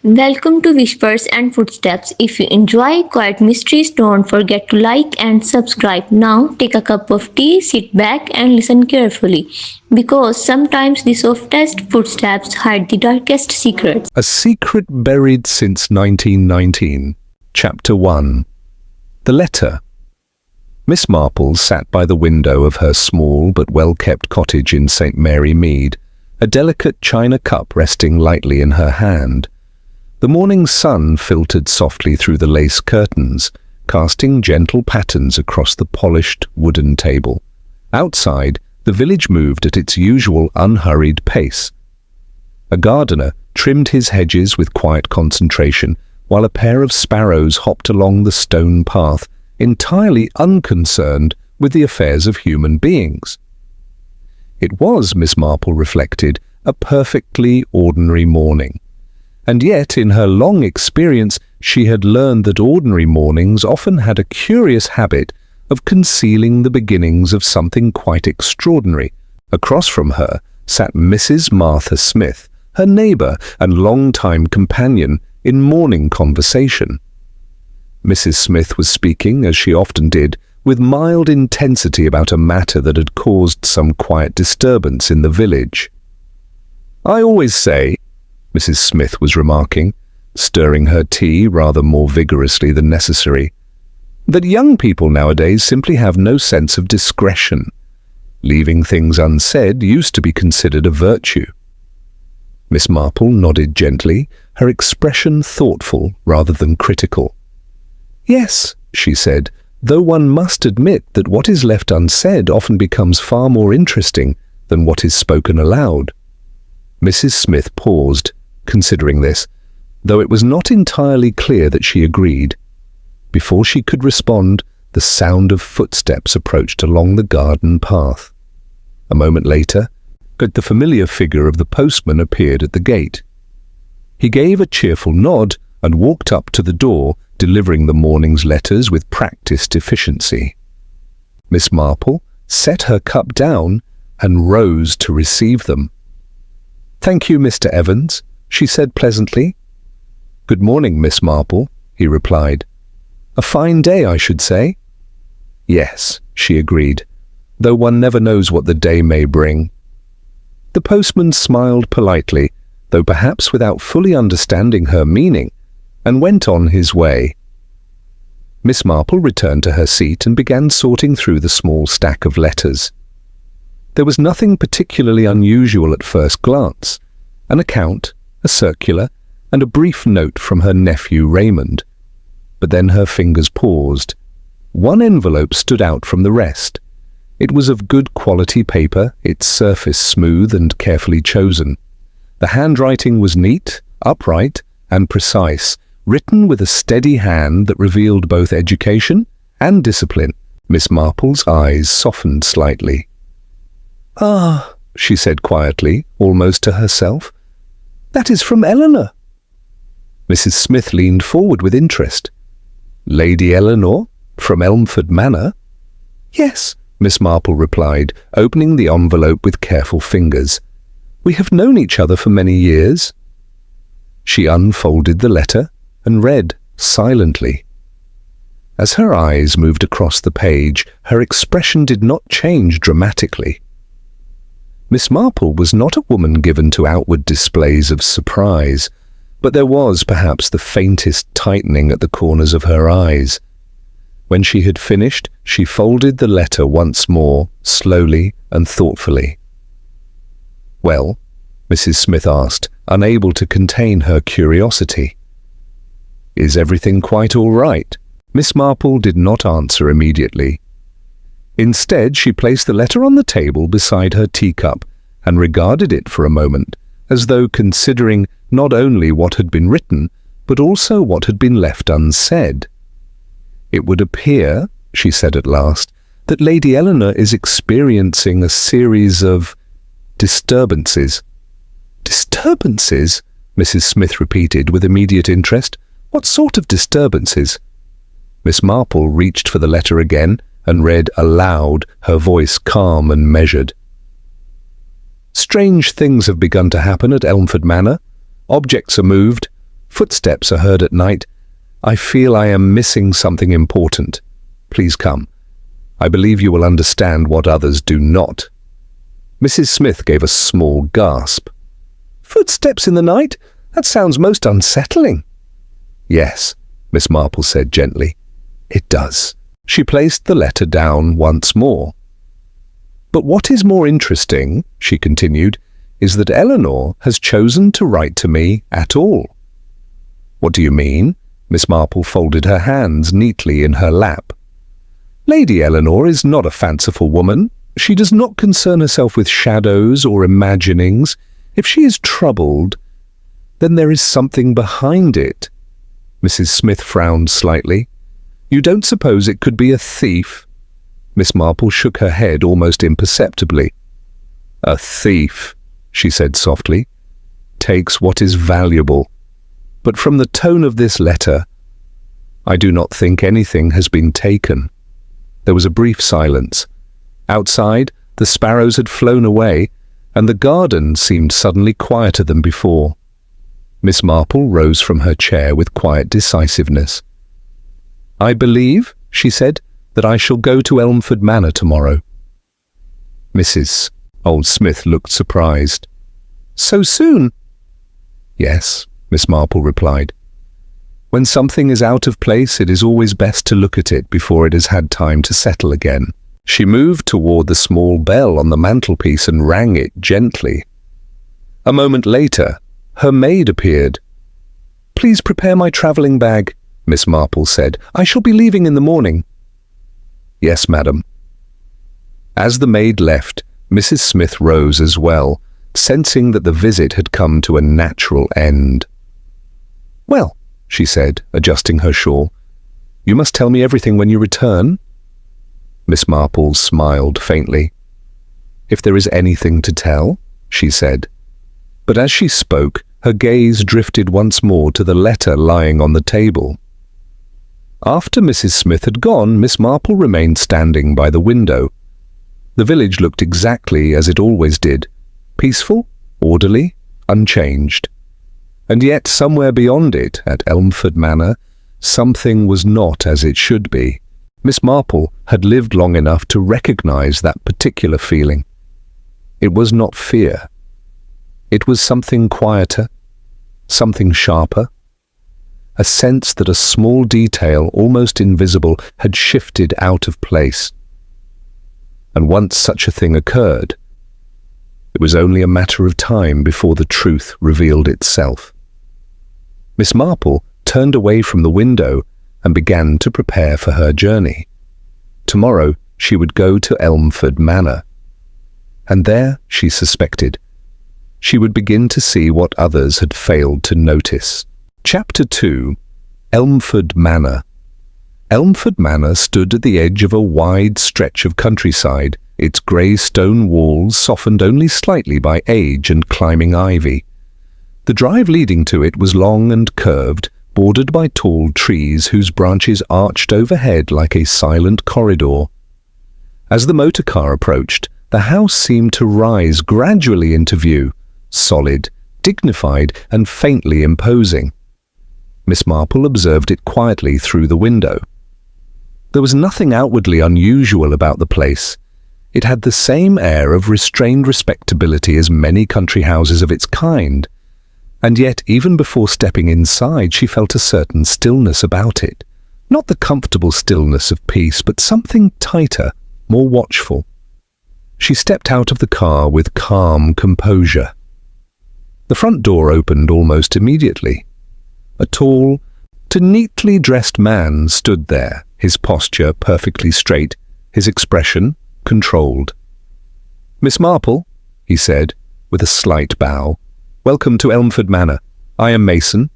Welcome to Whispers and Footsteps. If you enjoy quiet mysteries, don't forget to like and subscribe. Now, take a cup of tea, sit back, and listen carefully because sometimes the softest footsteps hide the darkest secrets. A Secret Buried Since 1919, Chapter 1. The Letter. Miss Marple sat by the window of her small but well-kept cottage in St. Mary Mead, a delicate china cup resting lightly in her hand. The morning sun filtered softly through the lace curtains, casting gentle patterns across the polished wooden table. Outside, the village moved at its usual unhurried pace. A gardener trimmed his hedges with quiet concentration, while a pair of sparrows hopped along the stone path, entirely unconcerned with the affairs of human beings. It was, Miss Marple reflected, a perfectly ordinary morning. And yet, in her long experience, she had learned that ordinary mornings often had a curious habit of concealing the beginnings of something quite extraordinary. Across from her sat Mrs. Martha Smith, her neighbour and long-time companion, in morning conversation. Mrs. Smith was speaking, as she often did, with mild intensity about a matter that had caused some quiet disturbance in the village. "I always say," Mrs. Smith was remarking, stirring her tea rather more vigorously than necessary, "that young people nowadays simply have no sense of discretion. Leaving things unsaid used to be considered a virtue." Miss Marple nodded gently, her expression thoughtful rather than critical. "Yes," she said, "though one must admit that what is left unsaid often becomes far more interesting than what is spoken aloud." Mrs. Smith paused, considering this, though it was not entirely clear that she agreed. Before she could respond, the sound of footsteps approached along the garden path. A moment later, the familiar figure of the postman appeared at the gate. He gave a cheerful nod and walked up to the door, delivering the morning's letters with practiced efficiency. Miss Marple set her cup down and rose to receive them. "Thank you, Mr. Evans," she said pleasantly. "Good morning, Miss Marple," he replied. "A fine day, I should say." "Yes," she agreed, "though one never knows what the day may bring." The postman smiled politely, though perhaps without fully understanding her meaning, and went on his way. Miss Marple returned to her seat and began sorting through the small stack of letters. There was nothing particularly unusual at first glance: an account, a circular, and a brief note from her nephew Raymond. But then her fingers paused. One envelope stood out from the rest. It was of good quality paper, its surface smooth and carefully chosen. The handwriting was neat, upright, and precise, written with a steady hand that revealed both education and discipline. Miss Marple's eyes softened slightly. "Ah," she said quietly, almost to herself, "that is from Eleanor." Mrs. Smith leaned forward with interest. "Lady Eleanor? From Elmford Manor?" "Yes," Miss Marple replied, opening the envelope with careful fingers. "We have known each other for many years." She unfolded the letter and read silently. As her eyes moved across the page, her expression did not change dramatically. Miss Marple was not a woman given to outward displays of surprise, but there was perhaps the faintest tightening at the corners of her eyes. When she had finished, she folded the letter once more, slowly and thoughtfully. "Well?" Mrs. Smith asked, unable to contain her curiosity. "Is everything quite all right?" Miss Marple did not answer immediately. Instead, she placed the letter on the table beside her teacup and regarded it for a moment, as though considering not only what had been written, but also what had been left unsaid. "It would appear," she said at last, "that Lady Eleanor is experiencing a series of disturbances." "Disturbances?" Mrs. Smith repeated with immediate interest. "What sort of disturbances?" Miss Marple reached for the letter again and read aloud, her voice calm and measured. "Strange things have begun to happen at Elmford Manor. Objects are moved. Footsteps are heard at night. I feel I am missing something important. Please come. I believe you will understand what others do not." Mrs. Smith gave a small gasp. "Footsteps in the night? That sounds most unsettling." "Yes," Miss Marple said gently. "It does." She placed the letter down once more. "But what is more interesting," she continued, "is that Eleanor has chosen to write to me at all." "What do you mean?" Miss Marple folded her hands neatly in her lap. "Lady Eleanor is not a fanciful woman. She does not concern herself with shadows or imaginings. If she is troubled, then there is something behind it." Mrs. Smith frowned slightly. "You don't suppose it could be a thief?" Miss Marple shook her head almost imperceptibly. "A thief," she said softly, "takes what is valuable. But from the tone of this letter, I do not think anything has been taken." There was a brief silence. Outside, the sparrows had flown away, and the garden seemed suddenly quieter than before. Miss Marple rose from her chair with quiet decisiveness. "I believe," she said, "that I shall go to Elmford Manor tomorrow." Mrs. Old Smith looked surprised. "So soon?" "Yes," Miss Marple replied. "When something is out of place, it is always best to look at it before it has had time to settle again." She moved toward the small bell on the mantelpiece and rang it gently. A moment later, her maid appeared. "Please prepare my travelling bag," Miss Marple said. "I shall be leaving in the morning." "Yes, madam." As the maid left, Mrs. Smith rose as well, sensing that the visit had come to a natural end. "Well," she said, adjusting her shawl, "you must tell me everything when you return." Miss Marple smiled faintly. "If there is anything to tell," she said. But as she spoke, her gaze drifted once more to the letter lying on the table. After Mrs. Smith had gone, Miss Marple remained standing by the window. The village looked exactly as it always did, peaceful, orderly, unchanged. And yet somewhere beyond it, at Elmford Manor, something was not as it should be. Miss Marple had lived long enough to recognize that particular feeling. It was not fear. It was something quieter, something sharper, a sense that a small detail, almost invisible, had shifted out of place. And once such a thing occurred, it was only a matter of time before the truth revealed itself. Miss Marple turned away from the window and began to prepare for her journey. Tomorrow she would go to Elmford Manor. And there, she suspected, she would begin to see what others had failed to notice. Chapter 2. Elmford Manor. Elmford Manor stood at the edge of a wide stretch of countryside, its grey stone walls softened only slightly by age and climbing ivy. The drive leading to it was long and curved, bordered by tall trees whose branches arched overhead like a silent corridor. As the motor car approached, the house seemed to rise gradually into view, solid, dignified, and faintly imposing. Miss Marple observed it quietly through the window. There was nothing outwardly unusual about the place. It had the same air of restrained respectability as many country houses of its kind. And yet, even before stepping inside, she felt a certain stillness about it. Not the comfortable stillness of peace, but something tighter, more watchful. She stepped out of the car with calm composure. The front door opened almost immediately. A tall, neatly dressed man stood there, his posture perfectly straight, his expression controlled. "Miss Marple," he said, with a slight bow, "welcome to Elmford Manor. I am Mason."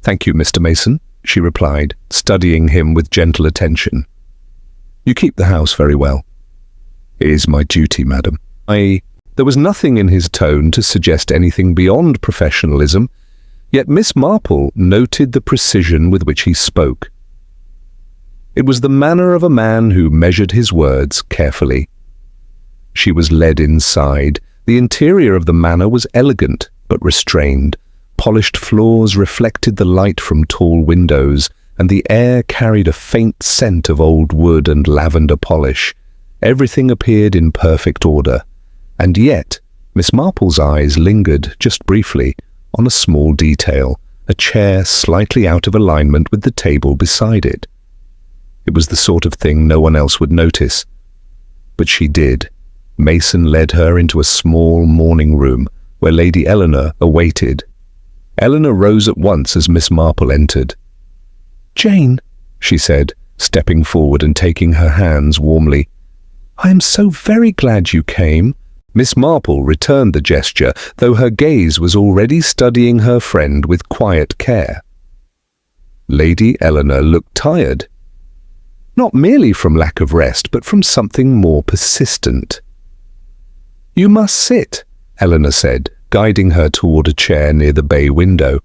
"Thank you, Mr. Mason," she replied, studying him with gentle attention. "You keep the house very well." "It is my duty, madam." There was nothing in his tone to suggest anything beyond professionalism, yet Miss Marple noted the precision with which he spoke. It was the manner of a man who measured his words carefully. She was led inside. The interior of the manor was elegant but restrained. Polished floors reflected the light from tall windows, and the air carried a faint scent of old wood and lavender polish. Everything appeared in perfect order, and yet Miss Marple's eyes lingered just briefly on a small detail, a chair slightly out of alignment with the table beside it. It was the sort of thing no one else would notice, but she did. Mason led her into a small morning room where Lady Eleanor awaited. Eleanor rose at once as Miss Marple entered. "Jane," she said, stepping forward and taking her hands warmly, "I am so very glad you came." Miss Marple returned the gesture, though her gaze was already studying her friend with quiet care. Lady Eleanor looked tired, not merely from lack of rest, but from something more persistent. "You must sit," Eleanor said, guiding her toward a chair near the bay window.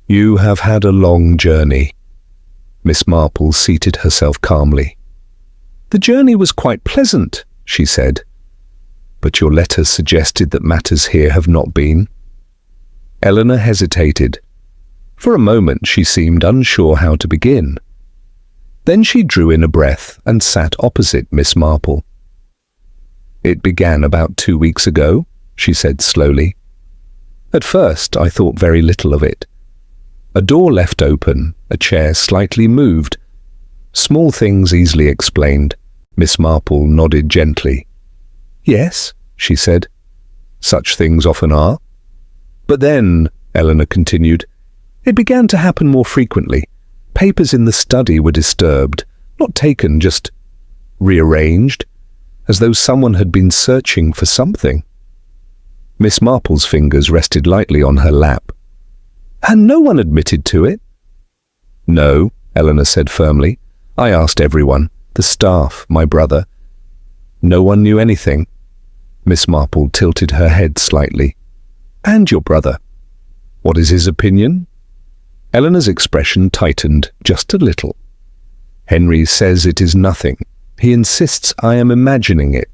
"You have had a long journey." Miss Marple seated herself calmly. "The journey was quite pleasant," she said. "But your letters suggested that matters here have not been." Eleanor hesitated. For a moment she seemed unsure how to begin. Then she drew in a breath and sat opposite Miss Marple. "It began about 2 weeks ago," she said slowly. "At first I thought very little of it. A door left open, a chair slightly moved. Small things easily explained." Miss Marple nodded gently. "Yes," she said. "Such things often are." "But then," Eleanor continued, "it began to happen more frequently. Papers in the study were disturbed, not taken, just rearranged, as though someone had been searching for something." Miss Marple's fingers rested lightly on her lap. "And no one admitted to it?" "No," Eleanor said firmly. "I asked everyone, the staff, my brother. No one knew anything." Miss Marple tilted her head slightly. "And your brother? What is his opinion?" Eleanor's expression tightened just a little. "Henry says it is nothing. He insists I am imagining it."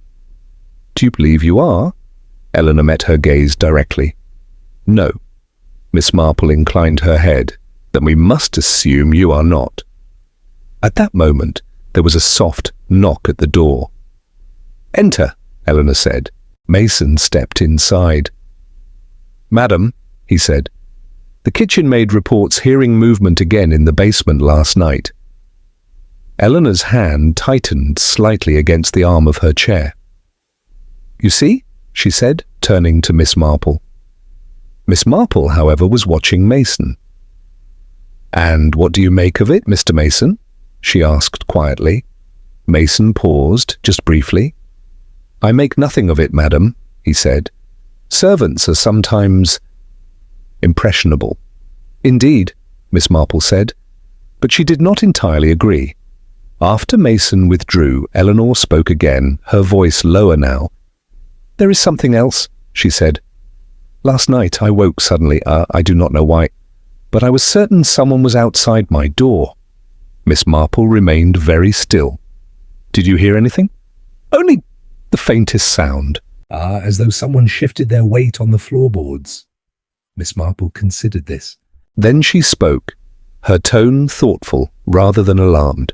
"Do you believe you are?" Eleanor met her gaze directly. "No." Miss Marple inclined her head. "Then we must assume you are not." At that moment, there was a soft knock at the door. "Enter," Eleanor said. Mason stepped inside. "Madam," he said, "the kitchen maid reports hearing movement again in the basement last night." Eleanor's hand tightened slightly against the arm of her chair. "You see?" she said, turning to Miss Marple. Miss Marple, however, was watching Mason. "And what do you make of it, Mr. Mason?" she asked quietly. Mason paused, just briefly. "I make nothing of it, madam," he said. "Servants are sometimes impressionable." "Indeed," Miss Marple said, but she did not entirely agree. After Mason withdrew, Eleanor spoke again, her voice lower now. "There is something else," she said. "Last night I woke suddenly, I do not know why, but I was certain someone was outside my door." Miss Marple remained very still. "Did you hear anything?" "Only the faintest sound." "As though someone shifted their weight on the floorboards." Miss Marple considered this. Then she spoke, her tone thoughtful rather than alarmed.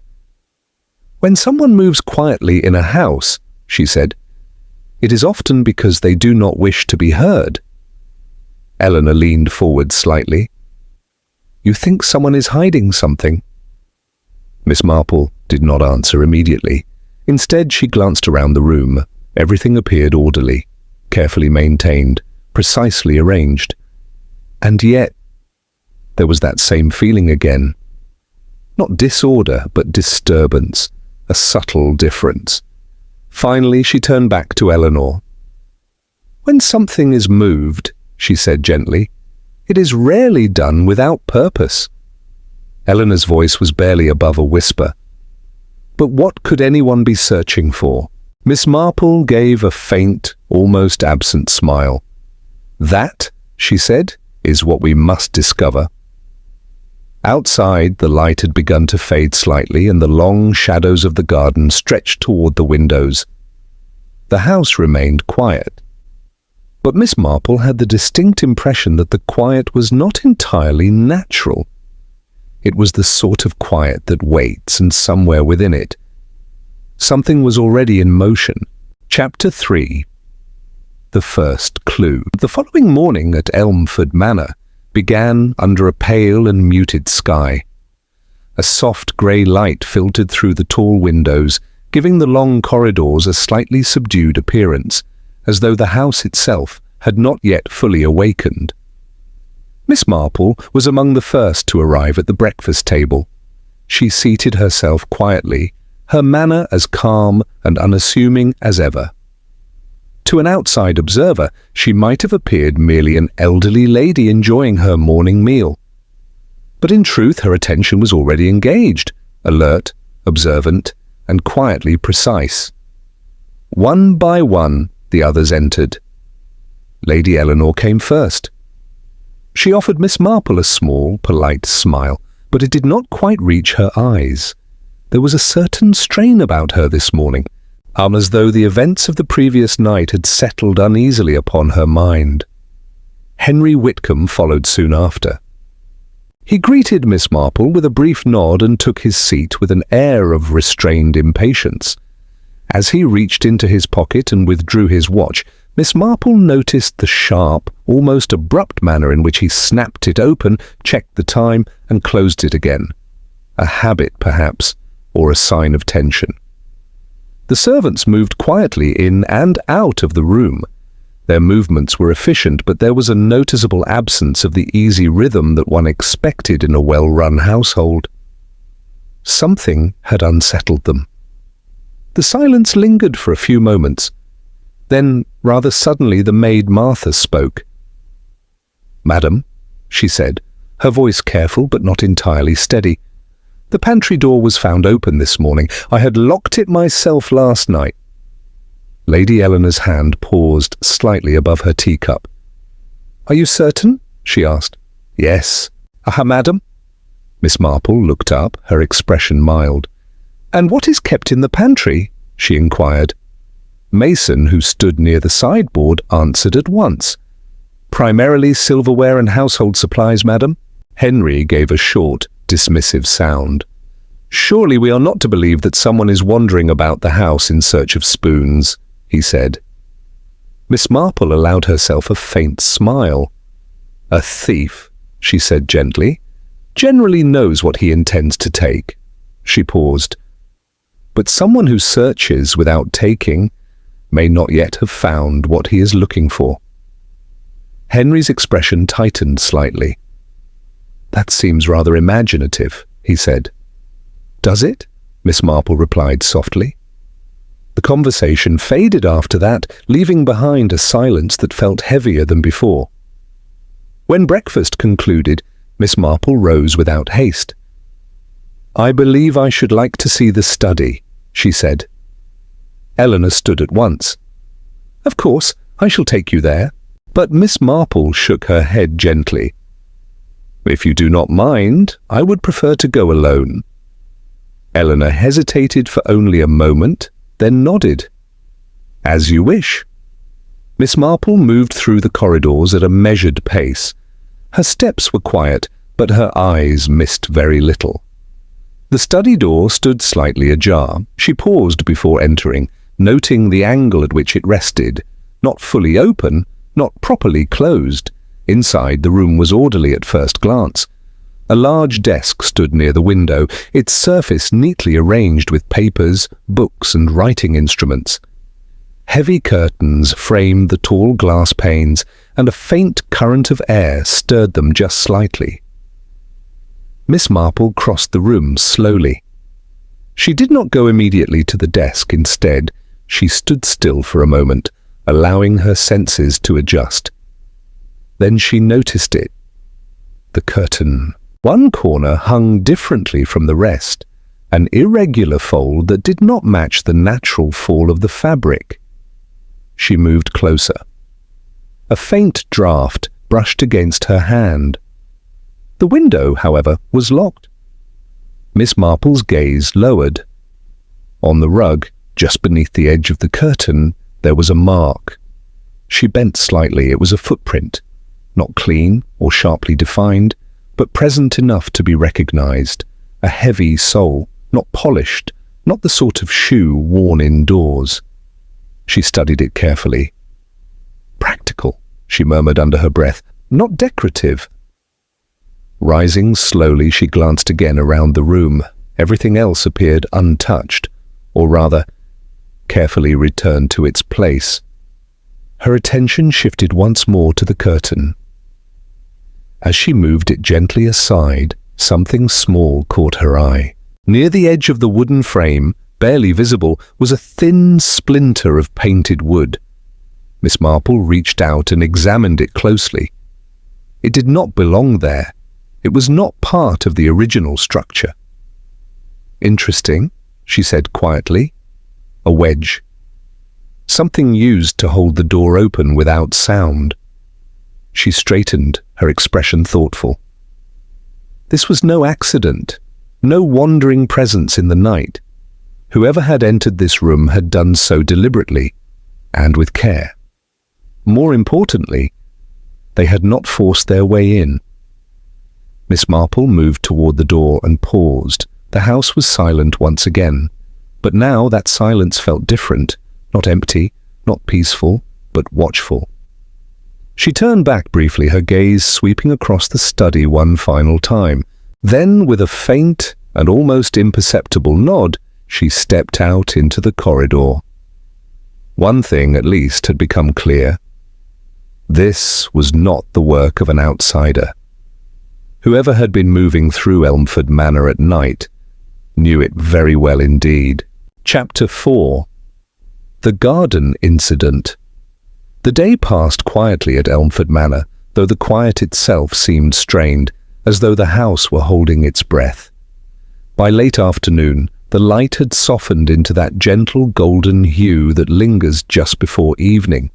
"When someone moves quietly in a house," she said, "it is often because they do not wish to be heard." Eleanor leaned forward slightly. "You think someone is hiding something?" Miss Marple did not answer immediately. Instead, she glanced around the room. Everything appeared orderly, carefully maintained, precisely arranged. And yet, there was that same feeling again. Not disorder, but disturbance, a subtle difference. Finally, she turned back to Eleanor. "When something is moved," she said gently, "it is rarely done without purpose." Eleanor's voice was barely above a whisper. But what could anyone be searching for? Miss Marple gave a faint, almost absent smile. "That," she said, "is what we must discover." Outside, the light had begun to fade slightly and the long shadows of the garden stretched toward the windows. The house remained quiet. But Miss Marple had the distinct impression that the quiet was not entirely natural. It was the sort of quiet that waits, and somewhere within it, something was already in motion. Chapter 3. The First Clue. The following morning at Elmford Manor began under a pale and muted sky. A soft grey light filtered through the tall windows, giving the long corridors a slightly subdued appearance, as though the house itself had not yet fully awakened. Miss Marple was among the first to arrive at the breakfast table. She seated herself quietly, her manner as calm and unassuming as ever. To an outside observer, she might have appeared merely an elderly lady enjoying her morning meal. But in truth, her attention was already engaged, alert, observant, and quietly precise. One by one, the others entered. Lady Eleanor came first. She offered Miss Marple a small, polite smile, but it did not quite reach her eyes. There was a certain strain about her this morning, as though the events of the previous night had settled uneasily upon her mind. Henry Whitcomb followed soon after. He greeted Miss Marple with a brief nod and took his seat with an air of restrained impatience. As he reached into his pocket and withdrew his watch, Miss Marple noticed the sharp, almost abrupt manner in which he snapped it open, checked the time, and closed it again. A habit, perhaps, or a sign of tension. The servants moved quietly in and out of the room. Their movements were efficient, but there was a noticeable absence of the easy rhythm that one expected in a well-run household. Something had unsettled them. The silence lingered for a few moments. Then, rather suddenly, the maid Martha spoke. "Madam," she said, her voice careful but not entirely steady, "the pantry door was found open this morning. I had locked it myself last night." Lady Eleanor's hand paused slightly above her teacup. "Are you certain?" she asked. "Yes." "Ah, madam?" Miss Marple looked up, her expression mild. "And what is kept in the pantry?" she inquired. Mason, who stood near the sideboard, answered at once. "Primarily silverware and household supplies, madam." Henry gave a short, dismissive sound. "Surely we are not to believe that someone is wandering about the house in search of spoons," he said. Miss Marple allowed herself a faint smile. "A thief," she said gently, "generally knows what he intends to take." She paused. "But someone who searches without taking may not yet have found what he is looking for." Henry's expression tightened slightly. "That seems rather imaginative," he said. "Does it?" Miss Marple replied softly. The conversation faded after that, leaving behind a silence that felt heavier than before. When breakfast concluded, Miss Marple rose without haste. "I believe I should like to see the study," she said. Eleanor stood at once. "Of course, I shall take you there." But Miss Marple shook her head gently. "If you do not mind, I would prefer to go alone." Eleanor hesitated for only a moment, then nodded. "As you wish." Miss Marple moved through the corridors at a measured pace. Her steps were quiet, but her eyes missed very little. The study door stood slightly ajar. She paused before entering, noting the angle at which it rested, not fully open, not properly closed. Inside, the room was orderly at first glance. A large desk stood near the window, its surface neatly arranged with papers, books, and writing instruments. Heavy curtains framed the tall glass panes, and a faint current of air stirred them just slightly. Miss Marple crossed the room slowly. She did not go immediately to the desk. Instead, she stood still for a moment, allowing her senses to adjust. Then she noticed it. The curtain. One corner hung differently from the rest, an irregular fold that did not match the natural fall of the fabric. She moved closer. A faint draught brushed against her hand. The window, however, was locked. Miss Marple's gaze lowered. On the rug, just beneath the edge of the curtain, there was a mark. She bent slightly. It was a footprint, not clean or sharply defined, but present enough to be recognized. A heavy sole, not polished, not the sort of shoe worn indoors. She studied it carefully. Practical, she murmured under her breath, not decorative. Rising slowly, she glanced again around the room. Everything else appeared untouched, or rather, carefully returned to its place. Her attention shifted once more to the curtain. As she moved it gently aside, something small caught her eye. Near the edge of the wooden frame, barely visible, was a thin splinter of painted wood. Miss Marple reached out and examined it closely. It did not belong there. It was not part of the original structure. "Interesting," she said quietly. A wedge. Something used to hold the door open without sound. She straightened, her expression thoughtful. This was no accident, no wandering presence in the night. Whoever had entered this room had done so deliberately, and with care. More importantly, they had not forced their way in. Miss Marple moved toward the door and paused. The house was silent once again, but now that silence felt different, not empty, not peaceful, but watchful. She turned back briefly, her gaze sweeping across the study one final time. Then, with a faint and almost imperceptible nod, she stepped out into the corridor. One thing, at least, had become clear. This was not the work of an outsider. Whoever had been moving through Elmford Manor at night knew it very well indeed. Chapter 4. The Garden Incident. The day passed quietly at Elmford Manor, though the quiet itself seemed strained, as though the house were holding its breath. By late afternoon, the light had softened into that gentle golden hue that lingers just before evening.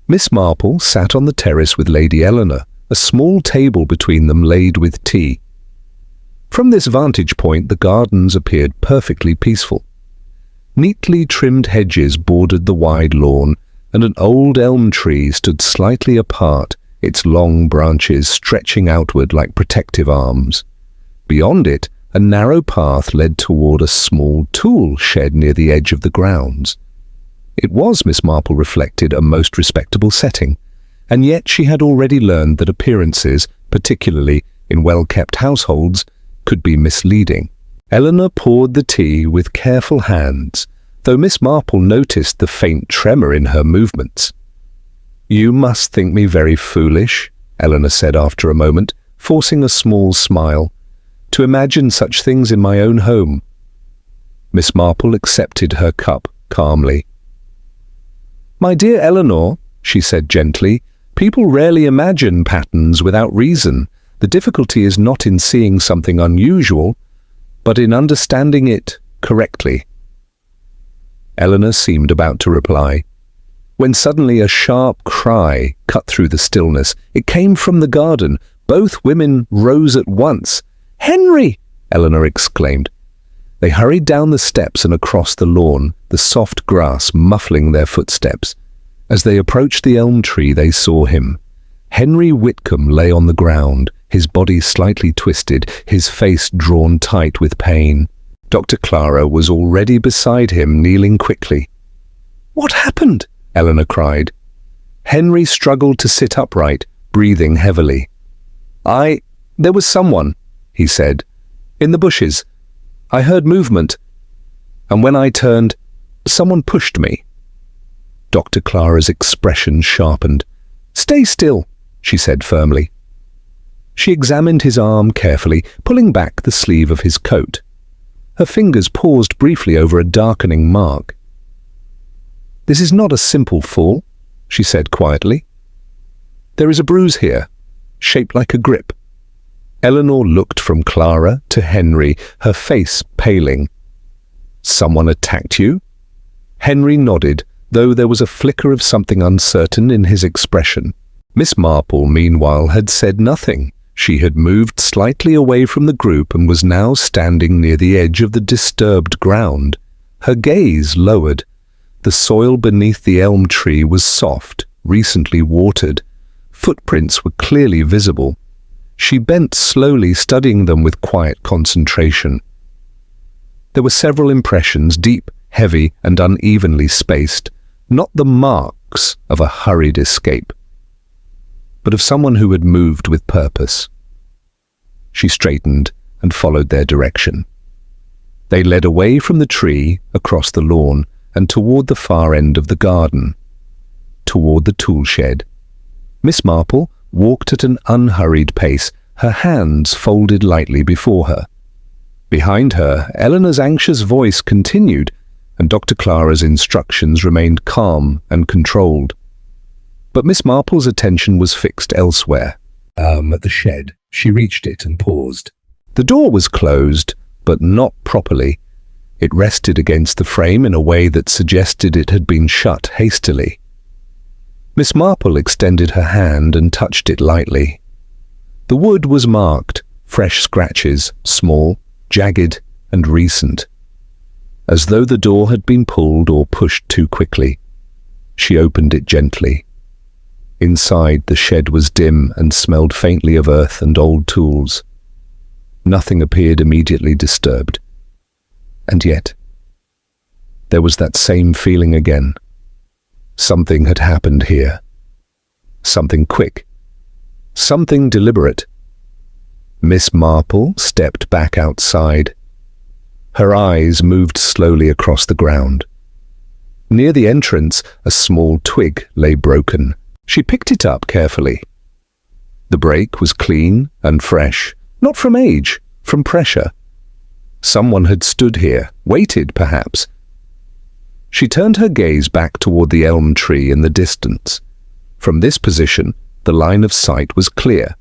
Miss Marple sat on the terrace with Lady Eleanor, a small table between them laid with tea. From this vantage point, the gardens appeared perfectly peaceful. Neatly trimmed hedges bordered the wide lawn, and an old elm tree stood slightly apart, its long branches stretching outward like protective arms. Beyond it, a narrow path led toward a small tool shed near the edge of the grounds. It was, Miss Marple reflected, a most respectable setting, and yet she had already learned that appearances, particularly in well-kept households, could be misleading. Eleanor poured the tea with careful hands, though Miss Marple noticed the faint tremor in her movements. "You must think me very foolish," Eleanor said after a moment, forcing a small smile, "to imagine such things in my own home." Miss Marple accepted her cup calmly. "My dear Eleanor," she said gently, "people rarely imagine patterns without reason. The difficulty is not in seeing something unusual, but in understanding it correctly." Eleanor seemed about to reply, when suddenly a sharp cry cut through the stillness. It came from the garden. Both women rose at once. "Henry!" Eleanor exclaimed. They hurried down the steps and across the lawn, the soft grass muffling their footsteps. As they approached the elm tree, they saw him. Henry Whitcomb lay on the ground, his body slightly twisted, his face drawn tight with pain. Dr. Clara was already beside him, kneeling quickly. "What happened?" Eleanor cried. Henry struggled to sit upright, breathing heavily. There was someone," he said, "in the bushes. I heard movement, and when I turned, someone pushed me." Dr. Clara's expression sharpened. "Stay still," she said firmly. She examined his arm carefully, pulling back the sleeve of his coat. Her fingers paused briefly over a darkening mark. "This is not a simple fall," she said quietly. "There is a bruise here, shaped like a grip." Eleanor looked from Clara to Henry, her face paling. "Someone attacked you?" Henry nodded, though there was a flicker of something uncertain in his expression. Miss Marple, meanwhile, had said nothing. She had moved slightly away from the group and was now standing near the edge of the disturbed ground. Her gaze lowered. The soil beneath the elm tree was soft, recently watered. Footprints were clearly visible. She bent slowly, studying them with quiet concentration. There were several impressions, deep, heavy, and unevenly spaced, not the marks of a hurried escape, but of someone who had moved with purpose. She straightened and followed their direction. They led away from the tree, across the lawn, and toward the far end of the garden, toward the tool shed. Miss Marple walked at an unhurried pace, her hands folded lightly before her. Behind her, Eleanor's anxious voice continued, and Dr. Clara's instructions remained calm and controlled. But Miss Marple's attention was fixed elsewhere. At the shed. She reached it and paused. The door was closed, but not properly. It rested against the frame in a way that suggested it had been shut hastily. Miss Marple extended her hand and touched it lightly. The wood was marked, fresh scratches, small, jagged, and recent, as though the door had been pulled or pushed too quickly. She opened it gently. Inside, the shed was dim and smelled faintly of earth and old tools. Nothing appeared immediately disturbed. And yet, there was that same feeling again. Something had happened here. Something quick. Something deliberate. Miss Marple stepped back outside. Her eyes moved slowly across the ground. Near the entrance, a small twig lay broken. She picked it up carefully. The break was clean and fresh, not from age, from pressure. Someone had stood here, waited perhaps. She turned her gaze back toward the elm tree in the distance. From this position, the line of sight was clear.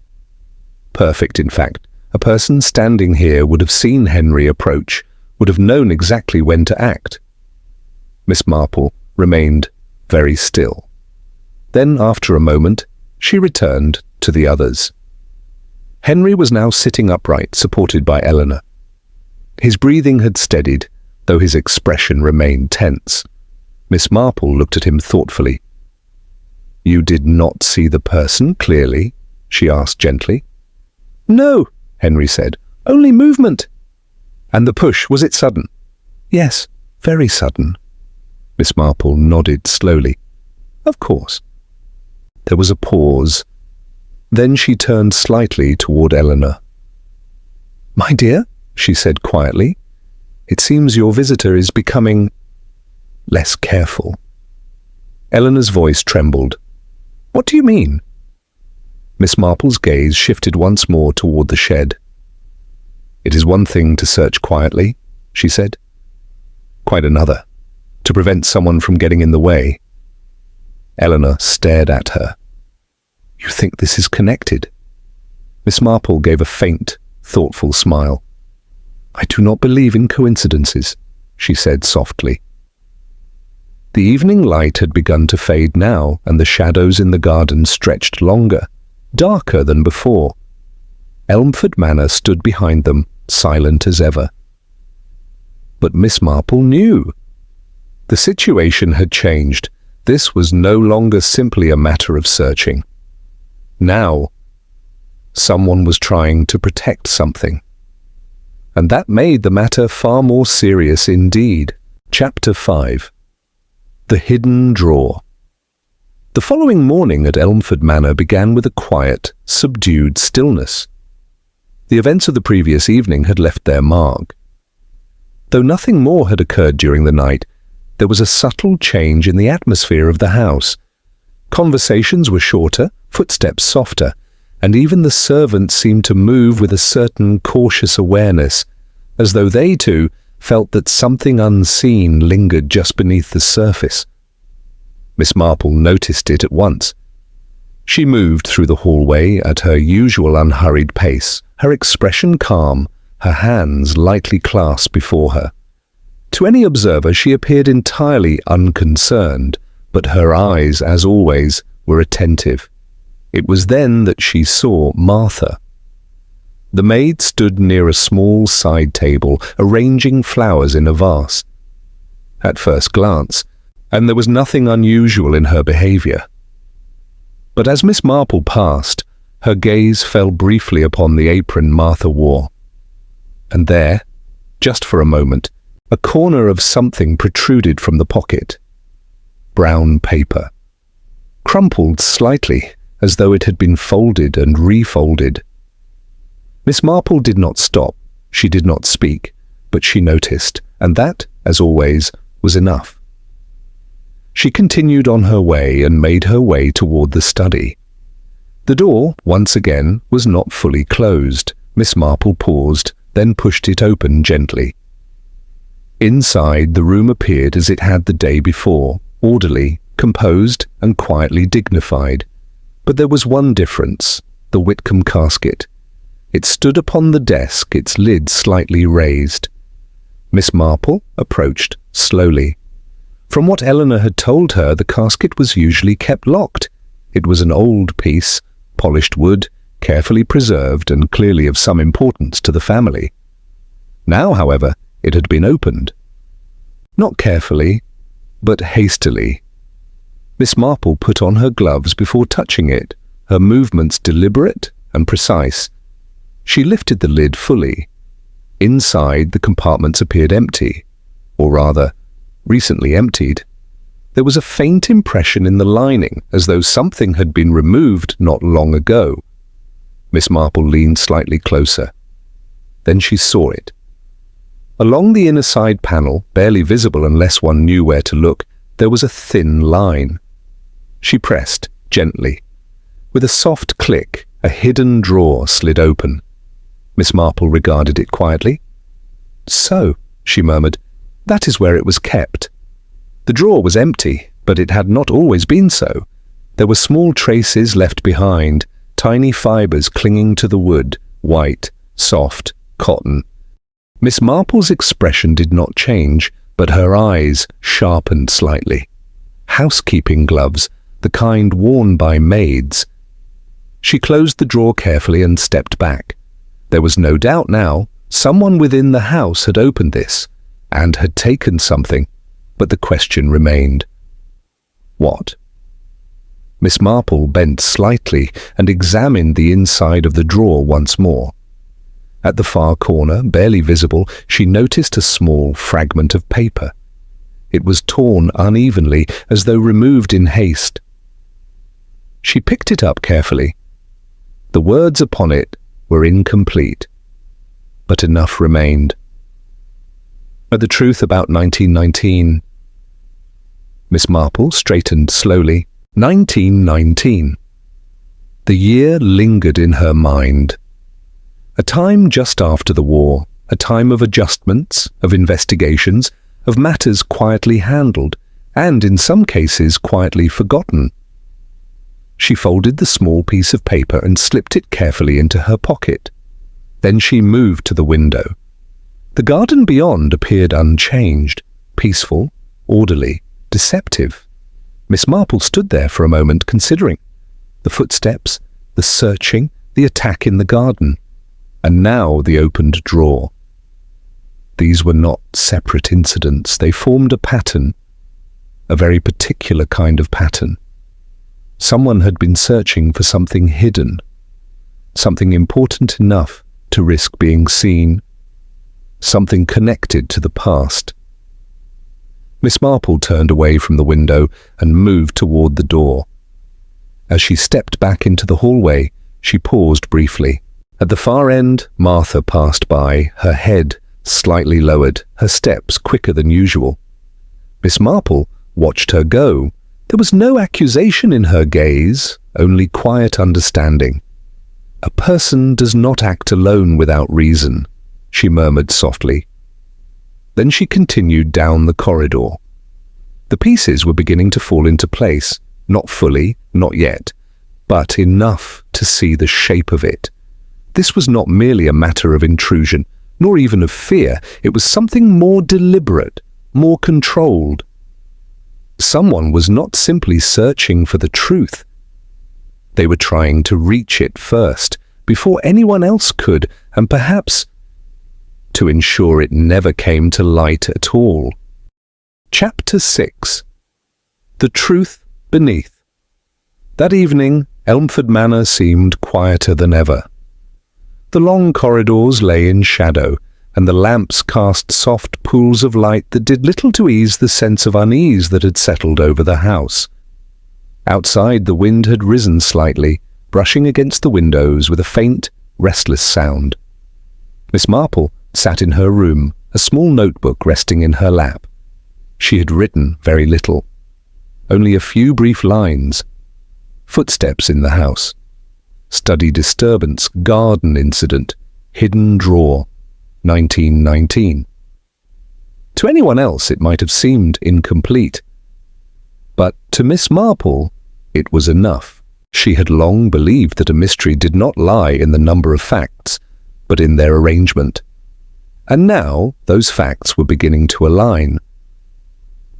Perfect, in fact. A person standing here would have seen Henry approach, would have known exactly when to act. Miss Marple remained very still. Then, after a moment, she returned to the others. Henry was now sitting upright, supported by Eleanor. His breathing had steadied, though his expression remained tense. Miss Marple looked at him thoughtfully. "You did not see the person clearly?" she asked gently. "No," Henry said. "Only movement." "And the push, was it sudden?" "Yes, very sudden." Miss Marple nodded slowly. "Of course." There was a pause. Then she turned slightly toward Eleanor. "My dear," she said quietly, "it seems your visitor is becoming less careful." Eleanor's voice trembled. "What do you mean?" Miss Marple's gaze shifted once more toward the shed. "It is one thing to search quietly," she said. "Quite another, to prevent someone from getting in the way." Eleanor stared at her. "You think this is connected?" Miss Marple gave a faint, thoughtful smile. "I do not believe in coincidences," she said softly. The evening light had begun to fade now, and the shadows in the garden stretched longer, darker than before. Elmford Manor stood behind them, silent as ever. But Miss Marple knew. The situation had changed. This was no longer simply a matter of searching. Now, someone was trying to protect something. And that made the matter far more serious indeed. Chapter 5. The Hidden Drawer. The following morning at Elmford Manor began with a quiet, subdued stillness. The events of the previous evening had left their mark. Though nothing more had occurred during the night, there was a subtle change in the atmosphere of the house. Conversations were shorter, footsteps softer, and even the servants seemed to move with a certain cautious awareness, as though they too felt that something unseen lingered just beneath the surface. Miss Marple noticed it at once. She moved through the hallway at her usual unhurried pace, her expression calm, her hands lightly clasped before her. To any observer she appeared entirely unconcerned, but her eyes, as always, were attentive. It was then that she saw Martha. The maid stood near a small side table, arranging flowers in a vase. At first glance, and there was nothing unusual in her behavior. But as Miss Marple passed, her gaze fell briefly upon the apron Martha wore. And there, just for a moment, a corner of something protruded from the pocket. Brown paper. Crumpled slightly, as though it had been folded and refolded. Miss Marple did not stop, she did not speak, but she noticed, and that, as always, was enough. She continued on her way and made her way toward the study. The door, once again, was not fully closed. Miss Marple paused, then pushed it open gently. Inside, the room appeared as it had the day before, orderly, composed, and quietly dignified. But there was one difference: the Whitcomb casket. It stood upon the desk, its lid slightly raised. Miss Marple approached slowly. From what Eleanor had told her, the casket was usually kept locked. It was an old piece, polished wood, carefully preserved and clearly of some importance to the family. Now, however, it had been opened. Not carefully, but hastily. Miss Marple put on her gloves before touching it, her movements deliberate and precise. She lifted the lid fully. Inside, the compartments appeared empty, or rather, recently emptied. There was a faint impression in the lining, as though something had been removed not long ago. Miss Marple leaned slightly closer. Then she saw it. Along the inner side panel, barely visible unless one knew where to look, there was a thin line. She pressed, gently. With a soft click, a hidden drawer slid open. Miss Marple regarded it quietly. "So," she murmured, "that is where it was kept." The drawer was empty, but it had not always been so. There were small traces left behind, tiny fibres clinging to the wood, white, soft, cotton. Miss Marple's expression did not change, but her eyes sharpened slightly. Housekeeping gloves, the kind worn by maids. She closed the drawer carefully and stepped back. There was no doubt now, someone within the house had opened this, and had taken something, but the question remained. What? Miss Marple bent slightly and examined the inside of the drawer once more. At the far corner, barely visible, she noticed a small fragment of paper. It was torn unevenly, as though removed in haste. She picked it up carefully. The words upon it were incomplete, but enough remained. The truth about 1919. Miss Marple straightened slowly. 1919. The year lingered in her mind. A time just after the war, a time of adjustments, of investigations, of matters quietly handled, and in some cases quietly forgotten. She folded the small piece of paper and slipped it carefully into her pocket. Then she moved to the window. The garden beyond appeared unchanged, peaceful, orderly, deceptive. Miss Marple stood there for a moment considering. The footsteps, the searching, the attack in the garden, and now the opened drawer. These were not separate incidents. They formed a pattern, a very particular kind of pattern. Someone had been searching for something hidden, something important enough to risk being seen, something connected to the past. Miss Marple turned away from the window and moved toward the door. As she stepped back into the hallway, she paused briefly. At the far end, Martha passed by, her head slightly lowered, her steps quicker than usual. Miss Marple watched her go. There was no accusation in her gaze, only quiet understanding. "A person does not act alone without reason," she murmured softly. Then she continued down the corridor. The pieces were beginning to fall into place, not fully, not yet, but enough to see the shape of it. This was not merely a matter of intrusion, nor even of fear. It was something more deliberate, more controlled. Someone was not simply searching for the truth. They were trying to reach it first, before anyone else could, and perhaps to ensure it never came to light at all. Chapter 6. The Truth Beneath. That evening, Elmford Manor seemed quieter than ever. The long corridors lay in shadow, and the lamps cast soft pools of light that did little to ease the sense of unease that had settled over the house. Outside, the wind had risen slightly, brushing against the windows with a faint, restless sound. Miss Marple sat in her room, a small notebook resting in her lap. She had written very little. Only a few brief lines. Footsteps in the house. Study disturbance, garden incident, hidden drawer, 1919. To anyone else it might have seemed incomplete. But to Miss Marple it was enough. She had long believed that a mystery did not lie in the number of facts, but in their arrangement. And now those facts were beginning to align.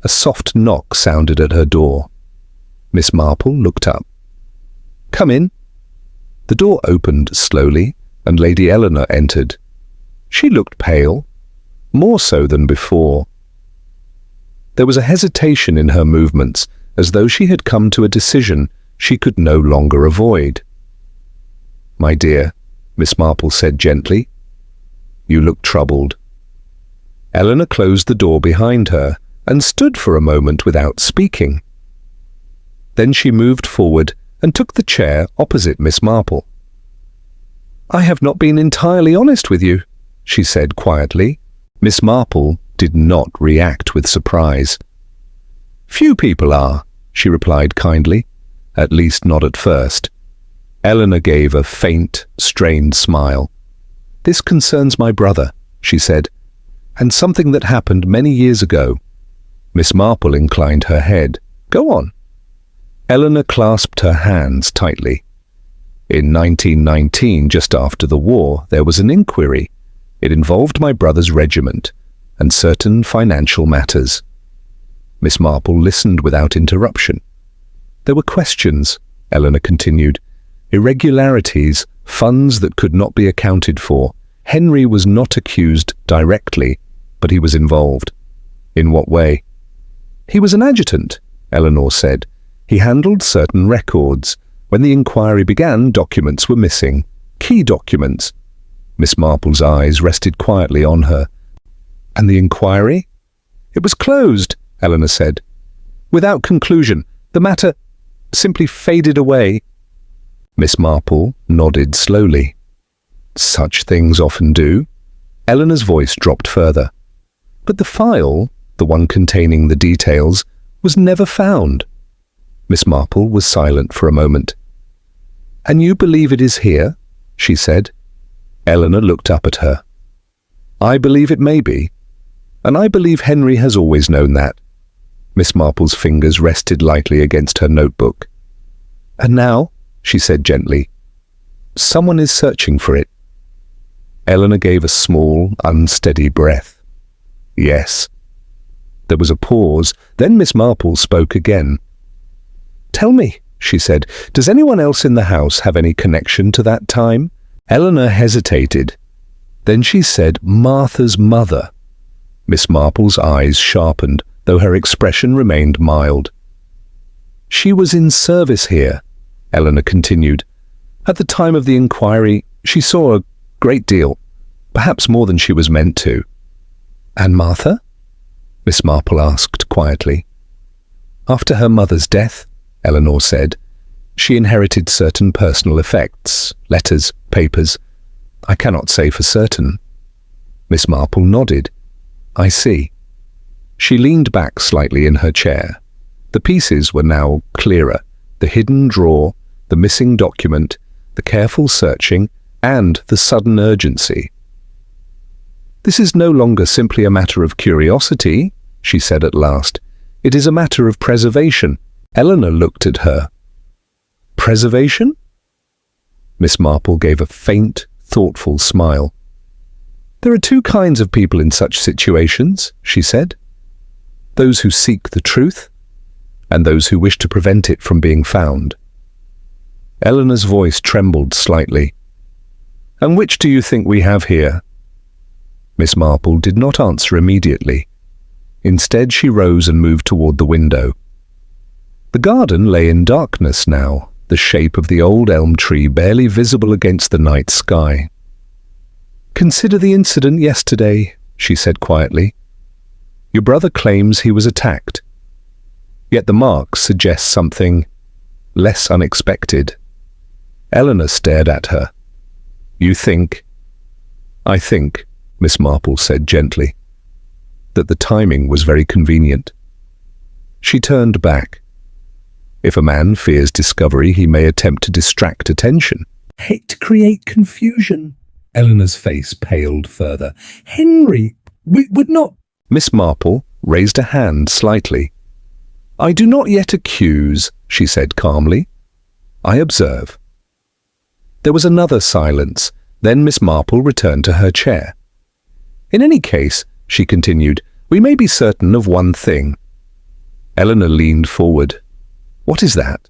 A soft knock sounded at her door. Miss Marple looked up. "Come in." The door opened slowly, and Lady Eleanor entered. She looked pale, more so than before. There was a hesitation in her movements, as though she had come to a decision she could no longer avoid. "My dear," Miss Marple said gently, "you look troubled." Eleanor closed the door behind her and stood for a moment without speaking. Then she moved forward and took the chair opposite Miss Marple. "I have not been entirely honest with you," she said quietly. Miss Marple did not react with surprise. "Few people are," she replied kindly, "at least not at first." Eleanor gave a faint, strained smile. "This concerns my brother," she said, "and something that happened many years ago." Miss Marple inclined her head. "Go on." Eleanor clasped her hands tightly. "In 1919, just after the war, there was an inquiry. It involved my brother's regiment and certain financial matters." Miss Marple listened without interruption. "There were questions," Eleanor continued. "Irregularities, funds that could not be accounted for. Henry was not accused directly, but he was involved." "In what way?" "He was an adjutant," Eleanor said. "He handled certain records. When the inquiry began, documents were missing. Key documents." Miss Marple's eyes rested quietly on her. "And the inquiry?" "It was closed," Eleanor said. "Without conclusion. The matter simply faded away." Miss Marple nodded slowly. "Such things often do." Eleanor's voice dropped further. "But the file, the one containing the details, was never found." Miss Marple was silent for a moment. "And you believe it is here?" she said. Eleanor looked up at her. "I believe it may be, and I believe Henry has always known that." Miss Marple's fingers rested lightly against her notebook. "And now," she said gently, "someone is searching for it." Eleanor gave a small, unsteady breath. "Yes." There was a pause, then Miss Marple spoke again. "Tell me," she said, "does anyone else in the house have any connection to that time?" Eleanor hesitated. Then she said, "Martha's mother." Miss Marple's eyes sharpened, though her expression remained mild. "She was in service here," Eleanor continued. "At the time of the inquiry, she saw a great deal, perhaps more than she was meant to." "And Martha?" Miss Marple asked quietly. "After her mother's death," Eleanor said, "she inherited certain personal effects, letters, papers. I cannot say for certain." Miss Marple nodded. "I see." She leaned back slightly in her chair. The pieces were now clearer: the hidden drawer, the missing document, the careful searching, and the sudden urgency. "This is no longer simply a matter of curiosity," she said at last. "It is a matter of preservation." Eleanor looked at her. "Preservation?" Miss Marple gave a faint, thoughtful smile. "There are two kinds of people in such situations," she said. "Those who seek the truth, and those who wish to prevent it from being found." Eleanor's voice trembled slightly. "And which do you think we have here?" Miss Marple did not answer immediately. Instead, she rose and moved toward the window. The garden lay in darkness now, the shape of the old elm tree barely visible against the night sky. "Consider the incident yesterday," she said quietly. "Your brother claims he was attacked. Yet the marks suggest something less unexpected." Eleanor stared at her. "You think?" "I think," Miss Marple said gently, "that the timing was very convenient." She turned back. If a man fears discovery, he may attempt to distract attention. "Hate to create confusion." Eleanor's face paled further. "Henry, we would not—" Miss Marple raised a hand slightly. "I do not yet accuse," she said calmly. "I observe." There was another silence. Then Miss Marple returned to her chair. "In any case," she continued, "we may be certain of one thing." Eleanor leaned forward. "What is that?"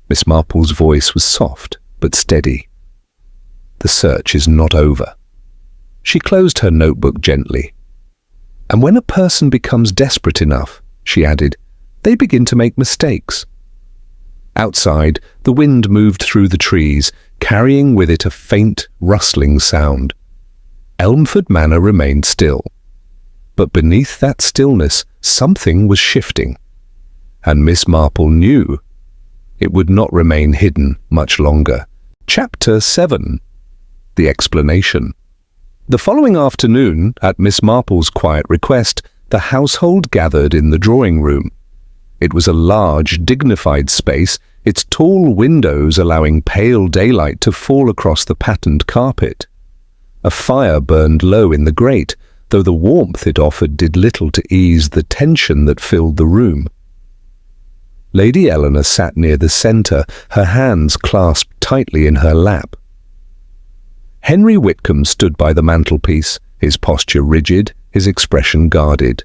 Miss Marple's voice was soft but steady. "The search is not over." She closed her notebook gently. "And when a person becomes desperate enough," she added, "they begin to make mistakes." Outside, the wind moved through the trees, carrying with it a faint, rustling sound. Elmford Manor remained still. But beneath that stillness, something was shifting. And Miss Marple knew it would not remain hidden much longer. Chapter 7. The Explanation. The following afternoon, at Miss Marple's quiet request, the household gathered in the drawing room. It was a large, dignified space, its tall windows allowing pale daylight to fall across the patterned carpet. A fire burned low in the grate, though the warmth it offered did little to ease the tension that filled the room. Lady Eleanor sat near the centre, her hands clasped tightly in her lap. Henry Whitcomb stood by the mantelpiece, his posture rigid, his expression guarded.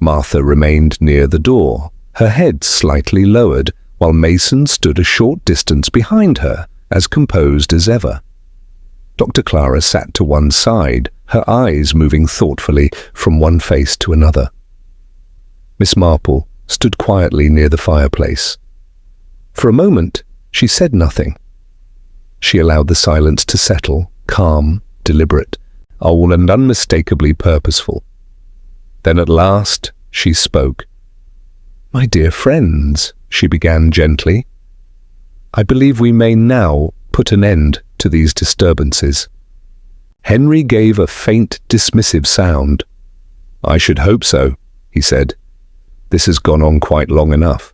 Martha remained near the door, her head slightly lowered, while Mason stood a short distance behind her, as composed as ever. Dr. Clara sat to one side, her eyes moving thoughtfully from one face to another. Miss Marple stood quietly near the fireplace. For a moment, she said nothing. She allowed the silence to settle, calm, deliberate, all and unmistakably purposeful. Then at last, she spoke. "My dear friends," she began gently, "I believe we may now put an end to these disturbances." Henry gave a faint, dismissive sound. "I should hope so," he said. "This has gone on quite long enough."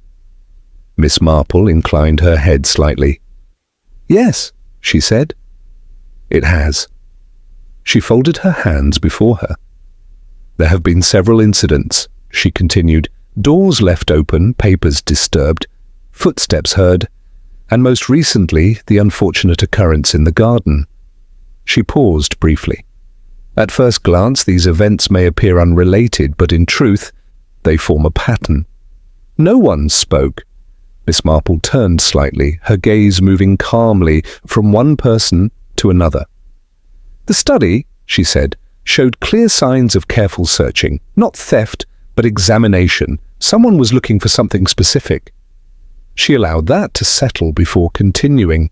Miss Marple inclined her head slightly. "Yes," she said. "It has." She folded her hands before her. "There have been several incidents," she continued, "doors left open, papers disturbed, footsteps heard, and most recently the unfortunate occurrence in the garden." She paused briefly. At first glance, these events may appear unrelated, but in truth, they form a pattern. No one spoke. Miss Marple turned slightly, her gaze moving calmly from one person to another. "The study," she said, "showed clear signs of careful searching, not theft, but examination. Someone was looking for something specific." She allowed that to settle before continuing.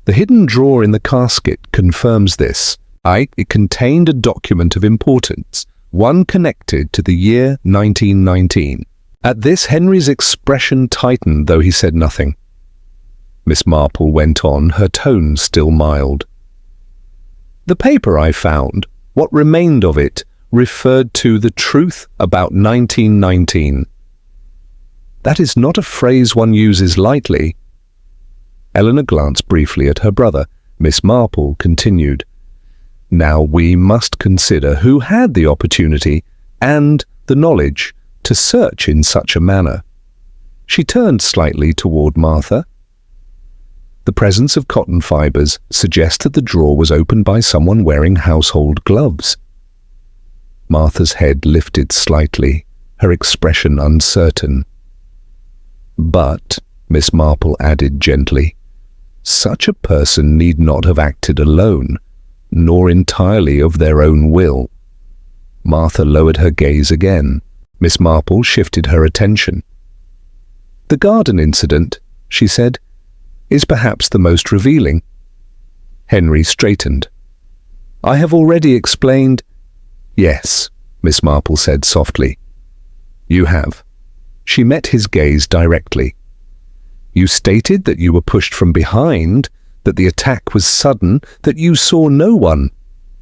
"The hidden drawer in the casket confirms this. It contained a document of importance, one connected to the year 1919. At this, Henry's expression tightened, though he said nothing. Miss Marple went on, her tone still mild. "The paper I found, what remained of it, referred to the truth about 1919. That is not a phrase one uses lightly." Eleanor glanced briefly at her brother. Miss Marple continued, "Now we must consider who had the opportunity and the knowledge to search in such a manner." She turned slightly toward Martha. "The presence of cotton fibers suggests that the drawer was opened by someone wearing household gloves." Martha's head lifted slightly, her expression uncertain. "But," Miss Marple added gently, "such a person need not have acted alone, nor entirely of their own will." Martha lowered her gaze again. Miss Marple shifted her attention. The garden incident, she said, is perhaps the most revealing. Henry straightened. I have already explained. Yes, Miss Marple said softly. You have. She met his gaze directly. You stated that you were pushed from behind, that the attack was sudden, that you saw no one.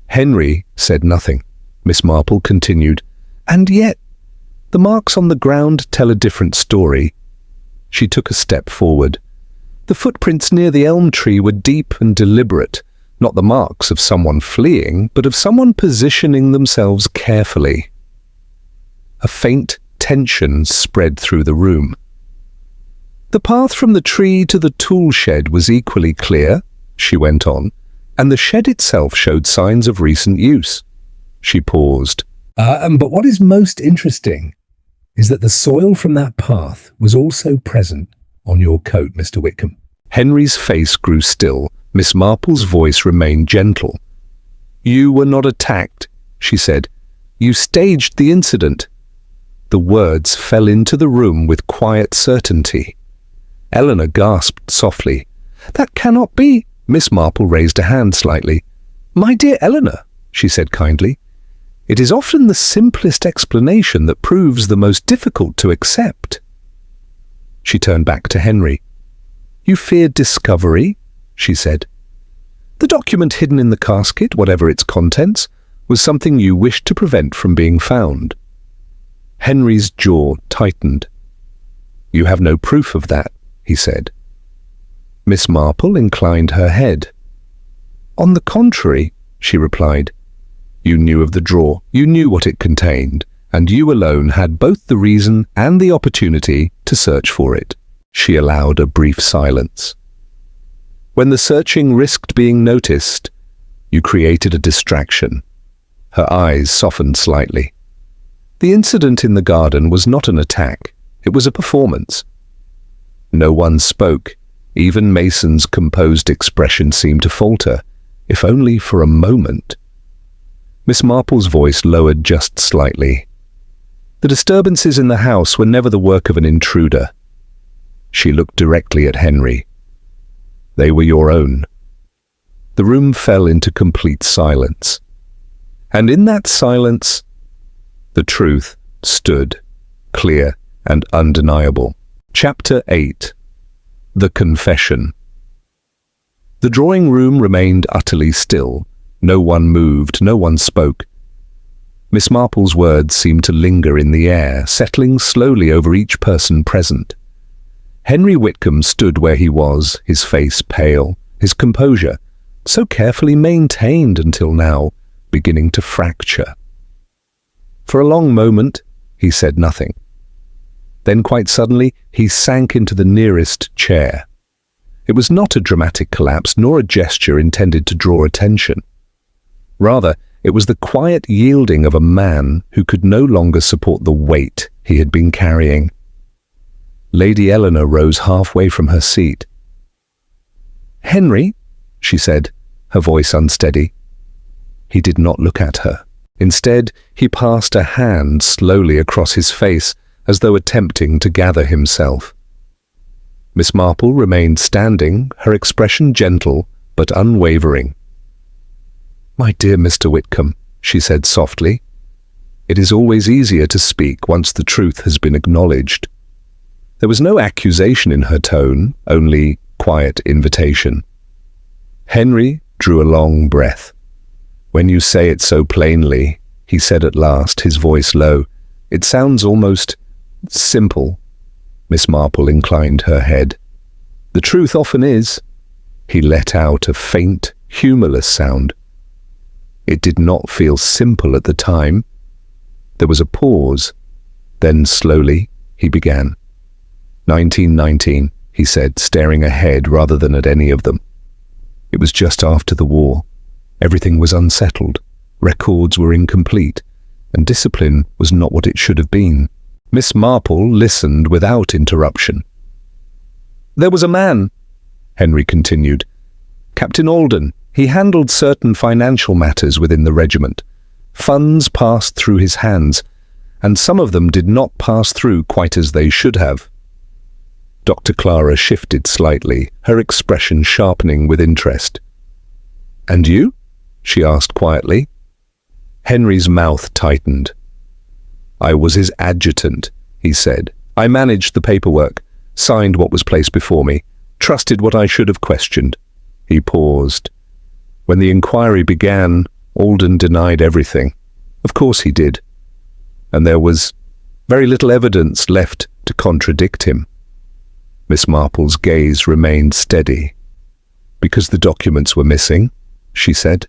Henry said nothing. Miss Marple continued, and yet, the marks on the ground tell a different story. She took a step forward. The footprints near the elm tree were deep and deliberate, not the marks of someone fleeing, but of someone positioning themselves carefully. A faint tension spread through the room. The path from the tree to the tool shed was equally clear, she went on, and the shed itself showed signs of recent use. She paused. But what is most interesting is that the soil from that path was also present on your coat, Mr. Whitcomb. Henry's face grew still. Miss Marple's voice remained gentle. You were not attacked, she said. You staged the incident. The words fell into the room with quiet certainty. Eleanor gasped softly. That cannot be. Miss Marple raised a hand slightly. My dear Eleanor, she said kindly, it is often the simplest explanation that proves the most difficult to accept. She turned back to Henry. You feared discovery, she said. The document hidden in the casket, whatever its contents, was something you wished to prevent from being found. Henry's jaw tightened. You have no proof of that, he said. Miss Marple inclined her head. On the contrary, she replied, you knew of the drawer, you knew what it contained, and you alone had both the reason and the opportunity to search for it. She allowed a brief silence. When the searching risked being noticed, you created a distraction. Her eyes softened slightly. The incident in the garden was not an attack, it was a performance. No one spoke. Even Mason's composed expression seemed to falter, if only for a moment. Miss Marple's voice lowered just slightly. The disturbances in the house were never the work of an intruder. She looked directly at Henry. They were your own. The room fell into complete silence. And in that silence, the truth stood, clear and undeniable. Chapter 8. The Confession. The drawing room remained utterly still. No one moved, no one spoke. Miss Marple's words seemed to linger in the air, settling slowly over each person present. Henry Whitcomb stood where he was, his face pale, his composure, so carefully maintained until now, beginning to fracture. For a long moment, he said nothing. Then quite suddenly, he sank into the nearest chair. It was not a dramatic collapse, nor a gesture intended to draw attention. Rather, it was the quiet yielding of a man who could no longer support the weight he had been carrying. Lady Eleanor rose halfway from her seat. Henry, she said, her voice unsteady. He did not look at her. Instead, he passed a hand slowly across his face, as though attempting to gather himself. Miss Marple remained standing, her expression gentle but unwavering. My dear Mr. Whitcomb, she said softly, it is always easier to speak once the truth has been acknowledged. There was no accusation in her tone, only quiet invitation. Henry drew a long breath. When you say it so plainly, he said at last, his voice low, it sounds almost simple. Miss Marple inclined her head. The truth often is. He let out a faint, humorless sound. It did not feel simple at the time. There was a pause. Then slowly, he began. 1919, he said, staring ahead rather than at any of them. It was just after the war. Everything was unsettled. Records were incomplete, and discipline was not what it should have been. Miss Marple listened without interruption. There was a man, Henry continued. Captain Alden. He handled certain financial matters within the regiment. Funds passed through his hands, and some of them did not pass through quite as they should have. Dr. Clara shifted slightly, her expression sharpening with interest. "And you?" she asked quietly. Henry's mouth tightened. "I was his adjutant," he said. "I managed the paperwork, signed what was placed before me, trusted what I should have questioned." He paused. "When the inquiry began, Alden denied everything. Of course he did. And there was very little evidence left to contradict him." Miss Marple's gaze remained steady. "Because the documents were missing?" she said.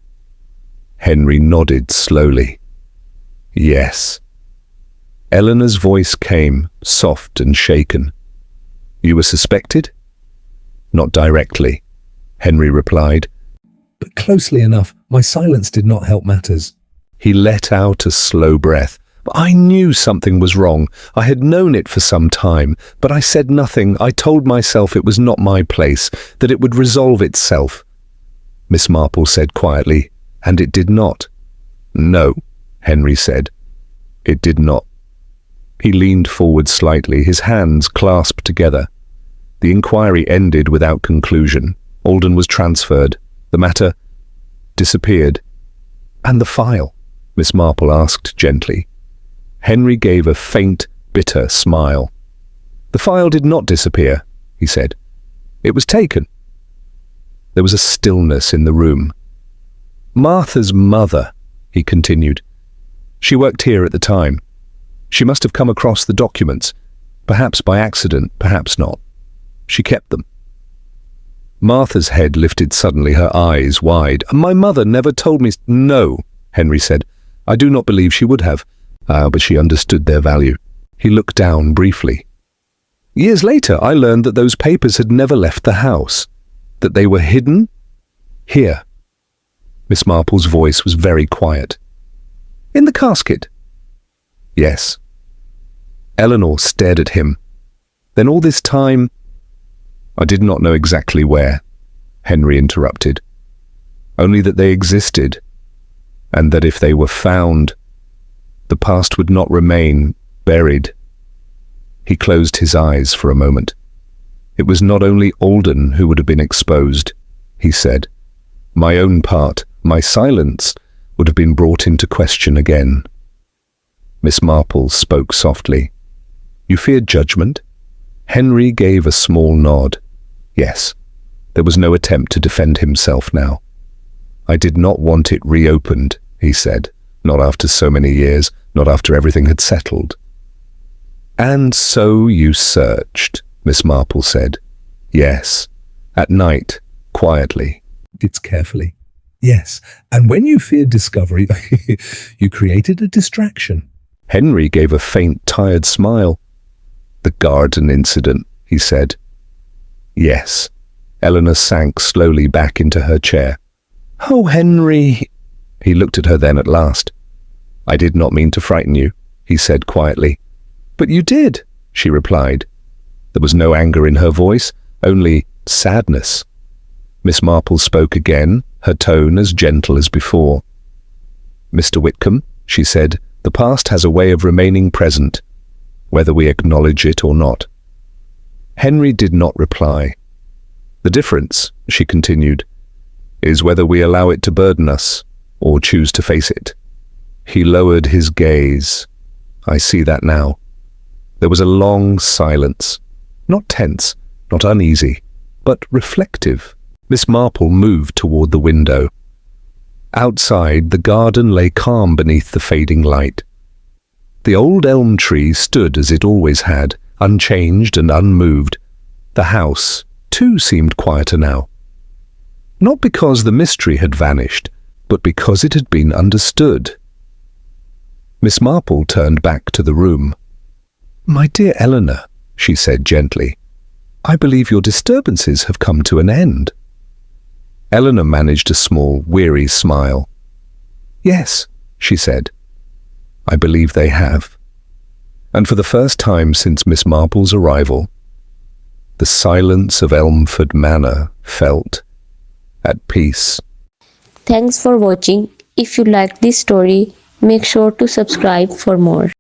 Henry nodded slowly. "Yes." Eleanor's voice came, soft and shaken. "You were suspected?" "Not directly," Henry replied. But closely enough, my silence did not help matters. He let out a slow breath. "I knew something was wrong. I had known it for some time, but I said nothing. I told myself it was not my place, that it would resolve itself." Miss Marple said quietly, "And it did not." "No," Henry said. "It did not." He leaned forward slightly, his hands clasped together. The inquiry ended without conclusion. Alden was transferred. The matter disappeared. "And the file?" Miss Marple asked gently. Henry gave a faint, bitter smile. "The file did not disappear," he said. "It was taken." There was a stillness in the room. "Martha's mother," he continued. "She worked here at the time. She must have come across the documents, perhaps by accident, perhaps not. She kept them." Martha's head lifted suddenly, her eyes wide. "My mother never told me—" "No," Henry said. "I do not believe she would have. But she understood their value." He looked down briefly. "Years later, I learned that those papers had never left the house, that they were hidden here." Miss Marple's voice was very quiet. "In the casket?" "Yes." Eleanor stared at him. "Then all this time—" "I did not know exactly where," Henry interrupted. "Only that they existed, and that if they were found, the past would not remain buried." He closed his eyes for a moment. "It was not only Alden who would have been exposed," he said. "My own part, my silence, would have been brought into question again." Miss Marple spoke softly. "You feared judgment?" Henry gave a small nod. Yes. There was no attempt to defend himself now. "I did not want it reopened," he said. "Not after so many years, not after everything had settled." "And so you searched," Miss Marple said. "Yes. At night, quietly." It's carefully. "Yes, and when you feared discovery, you created a distraction." Henry gave a faint, tired smile. "The garden incident," he said. "Yes." Eleanor sank slowly back into her chair. "Oh, Henry!" He looked at her then at last. "I did not mean to frighten you," he said quietly. "But you did," she replied. There was no anger in her voice, only sadness. Miss Marple spoke again, her tone as gentle as before. "Mr. Whitcomb," she said, "the past has a way of remaining present, whether we acknowledge it or not." Henry did not reply. "The difference," she continued, "is whether we allow it to burden us or choose to face it." He lowered his gaze. "I see that now." There was a long silence, not tense, not uneasy, but reflective. Miss Marple moved toward the window. Outside, the garden lay calm beneath the fading light. The old elm tree stood as it always had, unchanged and unmoved. The house, too, seemed quieter now. Not because the mystery had vanished, but because it had been understood. Miss Marple turned back to the room. "My dear Eleanor," she said gently, "I believe your disturbances have come to an end." Eleanor managed a small, weary smile. "Yes," she said, "I believe they have." And for the first time since Miss Marple's arrival, the silence of Elmford Manor felt at peace. Thanks for watching. If you liked this story, make sure to subscribe for more.